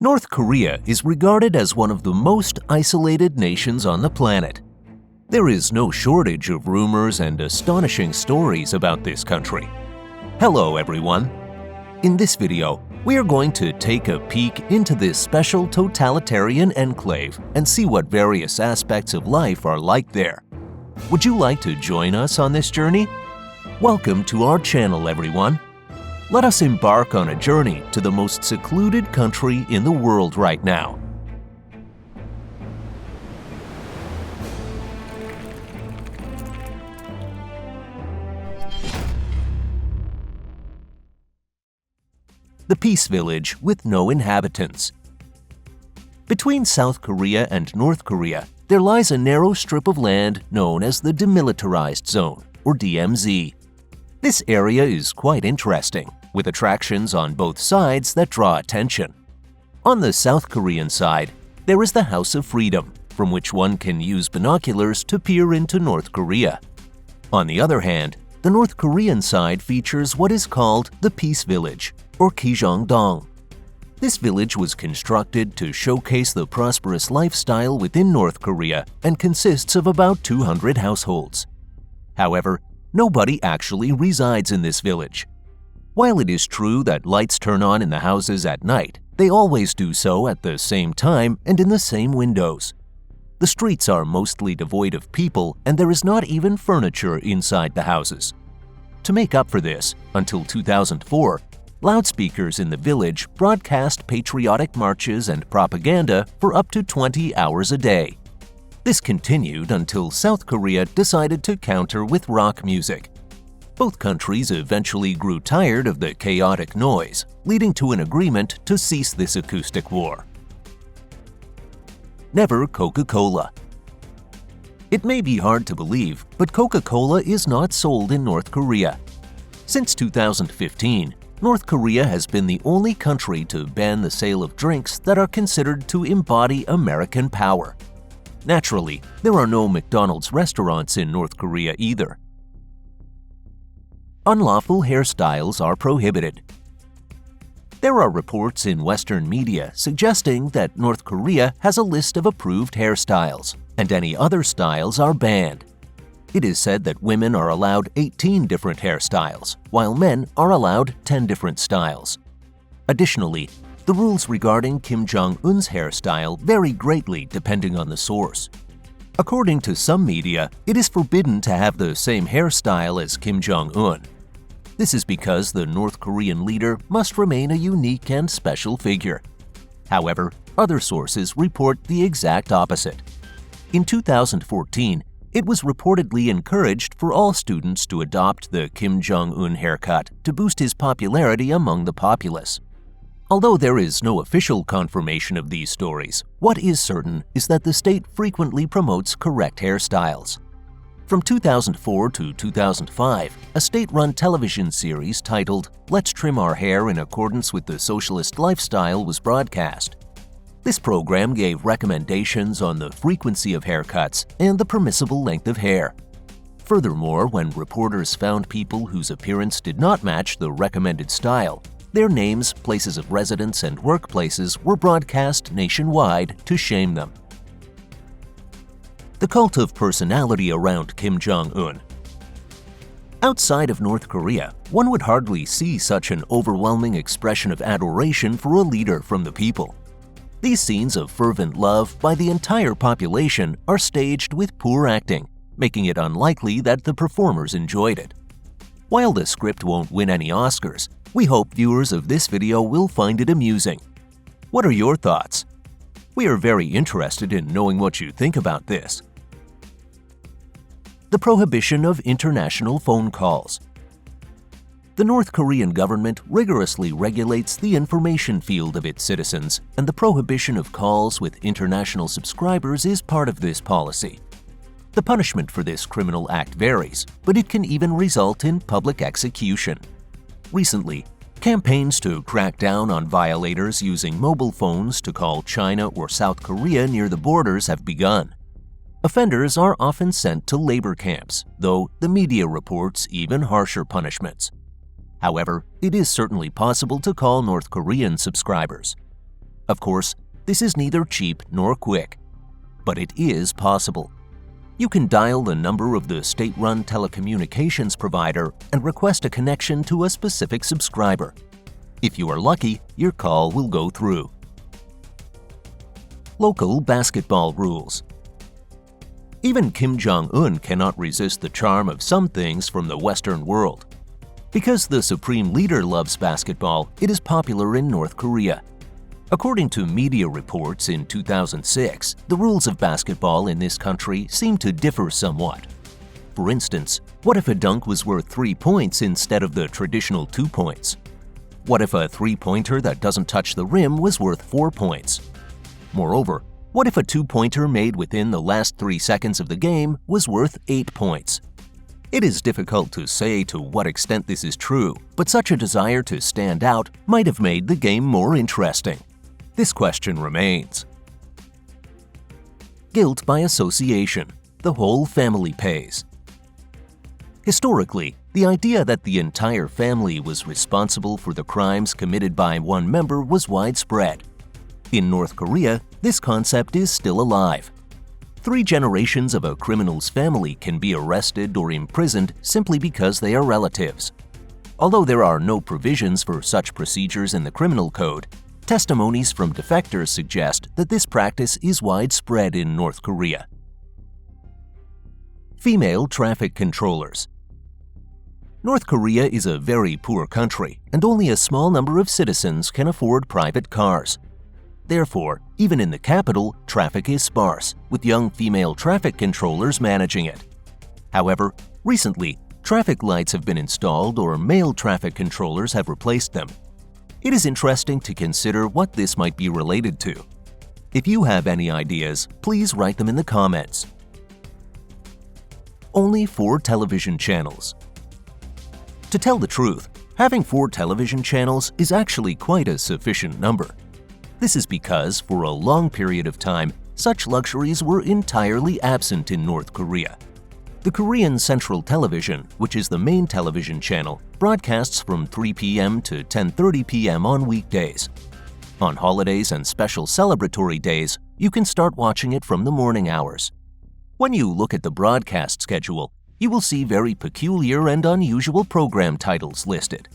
North Korea is regarded as one of the most isolated nations on the planet. There is no shortage of rumors and astonishing stories about this country. Hello everyone! In this video, we are going to take a peek into this special totalitarian enclave and see what various aspects of life are like there. Would you like to join us on this journey? Welcome to our channel, everyone! Let us embark on a journey to the most secluded country in the world right now. The Peace Village with no inhabitants. Between South Korea and North Korea, there lies a narrow strip of land known as the Demilitarized Zone, or DMZ. This area is quite interesting, with attractions on both sides that draw attention. On the South Korean side, there is the House of Freedom, from which one can use binoculars to peer into North Korea. On the other hand, the North Korean side features what is called the Peace Village, or Kijong-dong. This village was constructed to showcase the prosperous lifestyle within North Korea and consists of about 200 households. However, nobody actually resides in this village. While it is true that lights turn on in the houses at night, they always do so at the same time and in the same windows. The streets are mostly devoid of people and there is not even furniture inside the houses. To make up for this, until 2004, loudspeakers in the village broadcast patriotic marches and propaganda for up to 20 hours a day. This continued until South Korea decided to counter with rock music. Both countries eventually grew tired of the chaotic noise, leading to an agreement to cease this acoustic war. Never Coca-Cola. It may be hard to believe, but Coca-Cola is not sold in North Korea. Since 2015, North Korea has been the only country to ban the sale of drinks that are considered to embody American power. Naturally, there are no McDonald's restaurants in North Korea either. Unlawful hairstyles are prohibited. There are reports in Western media suggesting that North Korea has a list of approved hairstyles, and any other styles are banned. It is said that women are allowed 18 different hairstyles, while men are allowed 10 different styles. Additionally, the rules regarding Kim Jong-un's hairstyle vary greatly depending on the source. According to some media, it is forbidden to have the same hairstyle as Kim Jong-un. This is because the North Korean leader must remain a unique and special figure. However, other sources report the exact opposite. In 2014, it was reportedly encouraged for all students to adopt the Kim Jong-un haircut to boost his popularity among the populace. Although there is no official confirmation of these stories, what is certain is that the state frequently promotes correct hairstyles. From 2004 to 2005, a state-run television series titled "Let's Trim Our Hair in Accordance with the Socialist Lifestyle" was broadcast. This program gave recommendations on the frequency of haircuts and the permissible length of hair. Furthermore, when reporters found people whose appearance did not match the recommended style, their names, places of residence, and workplaces were broadcast nationwide to shame them. The cult of personality around Kim Jong-un. Outside of North Korea, one would hardly see such an overwhelming expression of adoration for a leader from the people. These scenes of fervent love by the entire population are staged with poor acting, making it unlikely that the performers enjoyed it. While the script won't win any Oscars, we hope viewers of this video will find it amusing. What are your thoughts? We are very interested in knowing what you think about this. The prohibition of international phone calls. The North Korean government rigorously regulates the information field of its citizens, and the prohibition of calls with international subscribers is part of this policy. The punishment for this criminal act varies, but it can even result in public execution. Recently, campaigns to crack down on violators using mobile phones to call China or South Korea near the borders have begun. Offenders are often sent to labor camps, though the media reports even harsher punishments. However, it is certainly possible to call North Korean subscribers. Of course, this is neither cheap nor quick, but it is possible. You can dial the number of the state-run telecommunications provider and request a connection to a specific subscriber. If you are lucky, your call will go through. Local basketball rules. Even Kim Jong-un cannot resist the charm of some things from the Western world. Because the supreme leader loves basketball, it is popular in North Korea. According to media reports in 2006, the rules of basketball in this country seem to differ somewhat. For instance, what if a dunk was worth 3 points instead of the traditional 2 points? What if a three-pointer that doesn't touch the rim was worth 4 points? Moreover, what if a two-pointer made within the last 3 seconds of the game was worth 8 points? It is difficult to say to what extent this is true, but such a desire to stand out might have made the game more interesting. This question remains. Guilt by association. The whole family pays. Historically, the idea that the entire family was responsible for the crimes committed by one member was widespread. In North Korea, this concept is still alive. 3 generations of a criminal's family can be arrested or imprisoned simply because they are relatives. Although there are no provisions for such procedures in the criminal code, testimonies from defectors suggest that this practice is widespread in North Korea. Female traffic controllers. North Korea is a very poor country, and only a small number of citizens can afford private cars. Therefore, even in the capital, traffic is sparse, with young female traffic controllers managing it. However, recently, traffic lights have been installed or male traffic controllers have replaced them. It is interesting to consider what this might be related to. If you have any ideas, please write them in the comments. Only 4 television channels. To tell the truth, having 4 television channels is actually quite a sufficient number. This is because, for a long period of time, such luxuries were entirely absent in North Korea. The Korean Central Television, which is the main television channel, broadcasts from 3 p.m. to 10:30 p.m. on weekdays. On holidays and special celebratory days, you can start watching it from the morning hours. When you look at the broadcast schedule, you will see very peculiar and unusual program titles listed.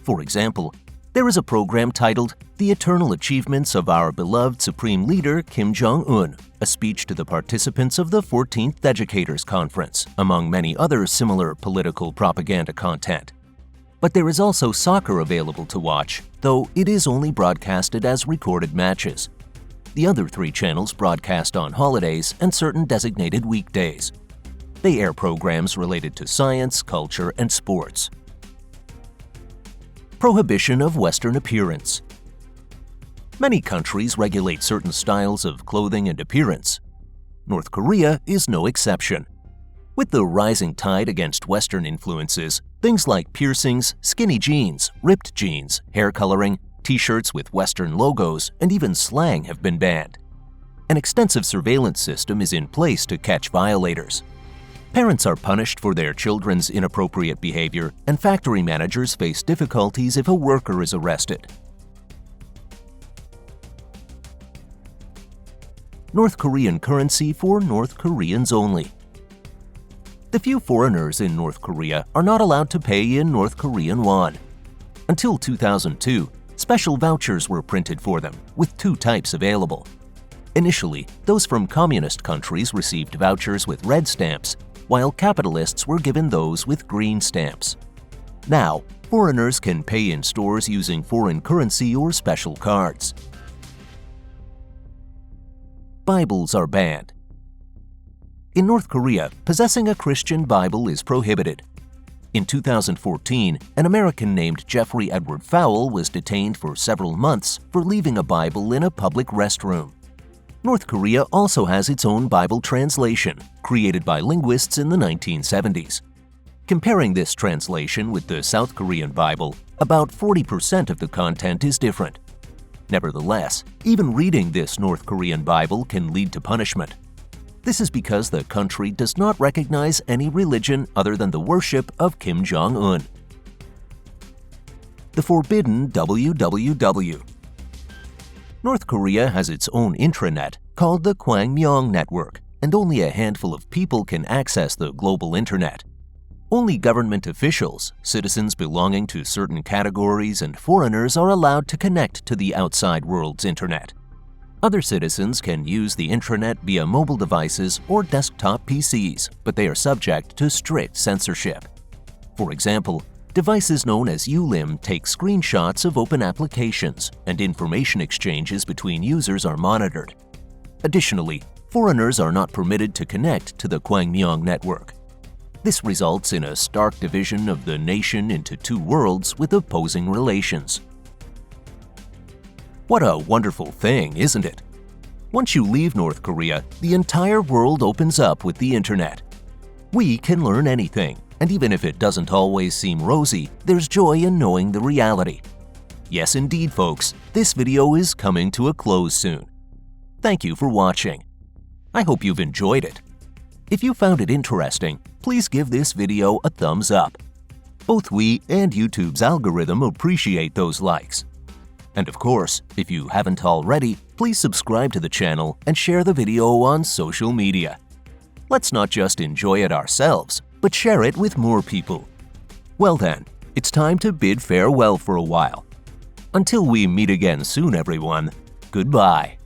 For example, there is a program titled The Eternal Achievements of Our Beloved Supreme Leader Kim Jong-un, a speech to the participants of the 14th Educators Conference, among many other similar political propaganda content. But there is also soccer available to watch, though it is only broadcasted as recorded matches. The other 3 channels broadcast on holidays and certain designated weekdays. They air programs related to science, culture, and sports. Prohibition of Western appearance. Many countries regulate certain styles of clothing and appearance. North Korea is no exception. With the rising tide against Western influences, things like piercings, skinny jeans, ripped jeans, hair coloring, t-shirts with Western logos, and even slang have been banned. An extensive surveillance system is in place to catch violators. Parents are punished for their children's inappropriate behavior, and factory managers face difficulties if a worker is arrested. North Korean currency for North Koreans only. The few foreigners in North Korea are not allowed to pay in North Korean won. Until 2002, special vouchers were printed for them, with 2 types available. Initially, those from communist countries received vouchers with red stamps, while capitalists were given those with green stamps. Now, foreigners can pay in stores using foreign currency or special cards. Bibles are banned. In North Korea, possessing a Christian Bible is prohibited. In 2014, an American named Jeffrey Edward Fowle was detained for several months for leaving a Bible in a public restroom. North Korea also has its own Bible translation, created by linguists in the 1970s. Comparing this translation with the South Korean Bible, about 40% of the content is different. Nevertheless, even reading this North Korean Bible can lead to punishment. This is because the country does not recognize any religion other than the worship of Kim Jong-un. The forbidden WWW. North Korea has its own intranet called the Kwangmyong Network, and only a handful of people can access the global internet. Only government officials, citizens belonging to certain categories, and foreigners are allowed to connect to the outside world's internet. Other citizens can use the intranet via mobile devices or desktop PCs, but they are subject to strict censorship. For example, devices known as ULIM take screenshots of open applications, and information exchanges between users are monitored. Additionally, foreigners are not permitted to connect to the Kwangmyong network. This results in a stark division of the nation into two worlds with opposing relations. What a wonderful thing, isn't it? Once you leave North Korea, the entire world opens up with the internet. We can learn anything, and even if it doesn't always seem rosy, there's joy in knowing the reality. Yes, indeed, folks, this video is coming to a close soon. Thank you for watching. I hope you've enjoyed it. If you found it interesting, please give this video a thumbs up. Both we and YouTube's algorithm appreciate those likes. And of course, if you haven't already, please subscribe to the channel and share the video on social media. Let's not just enjoy it ourselves, but share it with more people. Well then, it's time to bid farewell for a while. Until we meet again soon, everyone, goodbye.